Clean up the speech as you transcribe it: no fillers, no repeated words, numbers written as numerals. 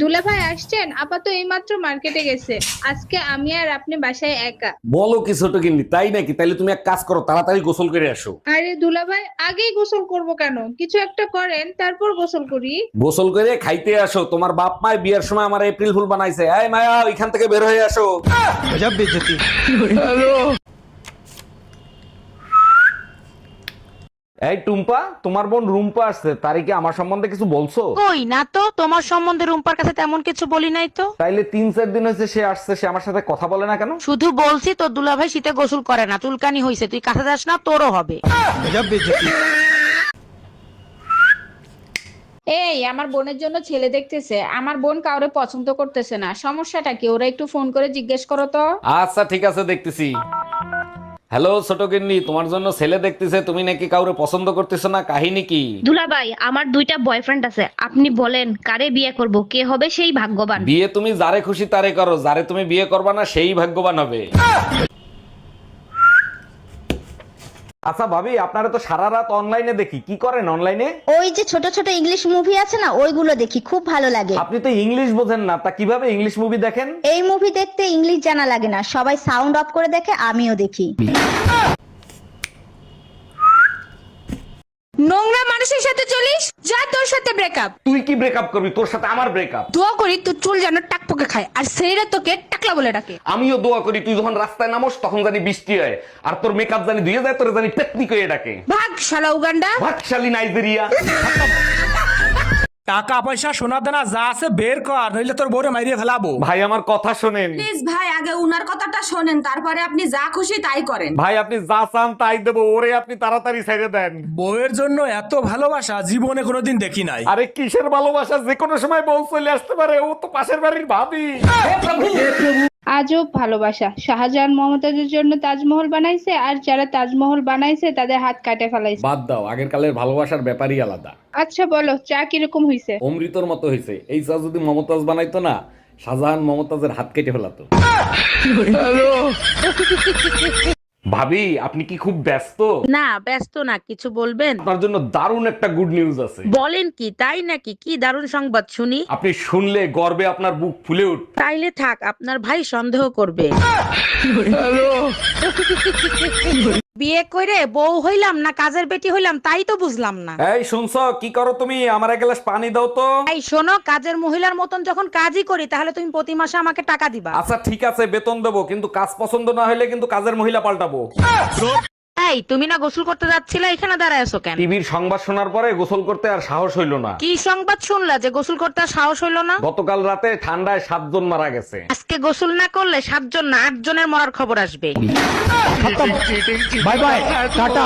দুলা ভাই আসছেন? আপা তো এইমাত্র মার্কেটে গেছে। আজকে আমি আর আপনি বাসায় একা। বলো কি ছোট গিন্নি, তাই নাকি? তাইলে তুমি এক কাজ করো, তাড়াতাড়ি গোসল করে আসো। আরে দুলা ভাই, আগেই গোসল করব কেন? কিছু একটা করেন, তারপর গোসল করি। গোসল করে খাইতে আসো। তোমার বাপ মায় বিয়ের সময় আমার এপ্রিল ফুল বানাইছে। এই মায়া, ওইখান থেকে বের হয়ে আসো। এই টুম্পা, তোমার বোন রুম্পা আসছে, তারই কি আমার সম্বন্ধে কিছু বলছো? কই না তো, তোমার সম্বন্ধে রুম্পার কাছে তেমন কিছু বলি নাই তো। তাইলে 3-4 দিন হয়েছে সে আসছে, সে আমার সাথে কথা বলে না কেন? শুধু বলছি তোর দুলাভাই শীতে গোসল করে না, চুলকানি হইছে, তুই কাছে যাস না, তোরও হবে। এই আমার বোনের জন্য ছেলে দেখতেছে। আমার বোন কাউরে পছন্দ করতেছে না, সমস্যাটা কি? ওরা একটু ফোন করে জিজ্ঞেস করো তো। আচ্ছা ঠিক আছে, দেখতেছি। হ্যালো ছোট গিন্নি, তোমার জন্য ছেলে দেখতেছে, তুমি নাকি কাউরে পছন্দ করতেছো না, কাহিনী কি? দুলাভাই, আমার 2টা বয়ফ্রেন্ড আছে, আপনি বলেন কারে বিয়ে করব, কে হবে সেই ভাগ্যবান। বিয়ে তুমি যারে খুশি তারে করো, যারে তুমি বিয়ে করবা না সেই ভাগ্যবান হবে। আচ্ছা ভাবি, আপনারা তো সারা রাত অনলাইনে দেখি, কি করেন অনলাইনে? ওই যে ছোট ছোট ইংলিশ মুভি আছে না, ওইগুলো দেখি, খুব ভালো লাগে। আপনি তো ইংলিশ বোঝেন না, তা কিভাবে ইংলিশ মুভি দেখেন? এই মুভি দেখতে ইংলিশ জানা লাগে না, সবাই সাউন্ড অফ করে দেখে, আমিও দেখি। নোংরা মানুষের সাথে চলিস, যা তোর সাথে ব্রেকআপ। তুই কি ব্রেকআপ করবি? তোর সাথে আমার ব্রেকআপ। দোয়া করি তোর চুল যেন টাকপোকে খায়, আর ছেলেরা তোকে টাকলা বলে ডাকে। আমিও দোয়া করি তুই যখন রাস্তায় নামোস তখন জানি বৃষ্টি হয়, আর তোর মেকআপ জানি ধুয়ে যায়, তোর জানি টেকনিক হয়ে ডাকে। ভাগ শালা উগান্ডা। ভাতশালী নাইজেরিয়া। টাকা পয়সা সোনা দানা যা আছে বের কর, নইলে তোর বউরে মাইরিয়ে ফেলাবো। ভাই আমার কথা শোনেন। প্লিজ ভাই, আগে উনার কথাটা শোনেন, তারপরে আপনি যা খুশি তাই করেন। ভাই আপনি যা চান তাই দেবো, ওরে আপনি তাড়াতাড়ি ছেড়ে দেন। বউয়ের জন্য এত ভালোবাসা জীবনে কোনোদিন দেখি নাই। আরে কিসের ভালোবাসা, যে কোনো সময় বউ চলে আসতে পারে, ও তো পাশের বাড়ির ভাবি। আজব ভালোবাসা। শাহজাহান মমতাজের জন্য তাজমহল বানাইছে, আর যারা তাজমহল বানাইছে তাদের হাত কাটে ফেলাইছে। বাদ দাও, আগের কালের ভালোবাসার ব্যাপারই আলাদা। আচ্ছা বলো, চা কিরকম হইছে? অমৃতর মতো হয়েছে। এই চা যদি মমতাজ বানাইতো না, শাহজাহান মমতাজের হাত কেটে ফেলাতো। ভাবি আপনি কি খুব ব্যস্ত? না ব্যস্ত না, কিছু বলবেন? আপনার জন্য দারুণ একটা গুড নিউজ আছে। বলেন কি, তাই নাকি? কি দারুণ সংবাদ শুনি। আপনি শুনলে গর্বে আপনার বুক ফুলে উঠ। তাইলে থাক, আপনার ভাই সন্দেহ করবে। বিয়ে করে বউ হইলাম না কাজের বেটি হইলাম তাই তো বুঝলাম না। এই শুনছো, কি করো তুমি? আমার এক গ্লাস পানি দাও তো। এই শোনো, কাজের মহিলার মতন যখন কাজই করি, তাহলে তুমি প্রতি মাসে আমাকে টাকা দিবা। আচ্ছা ঠিক আছে, বেতন দেবো, কিন্তু কাজ পছন্দ না হলে কিন্তু কাজের মহিলা পাল্টাবো। এই তুমি না গোসল করতে যাচ্ছিলে, এখানে দাঁড়ায় আছো কেন? টিভির সংবাদ শোনার পরে গোসল করতে আর সাহস হইল না। কি সংবাদ শুনলা যে গোসল করতে আর সাহস হইলো না? গতকাল রাতে ঠান্ডায় 7 জন মারা গেছে। আজকে গোসল না করলে 7 জন না 8 জনের মরার খবর আসবে। Bye bye, tata.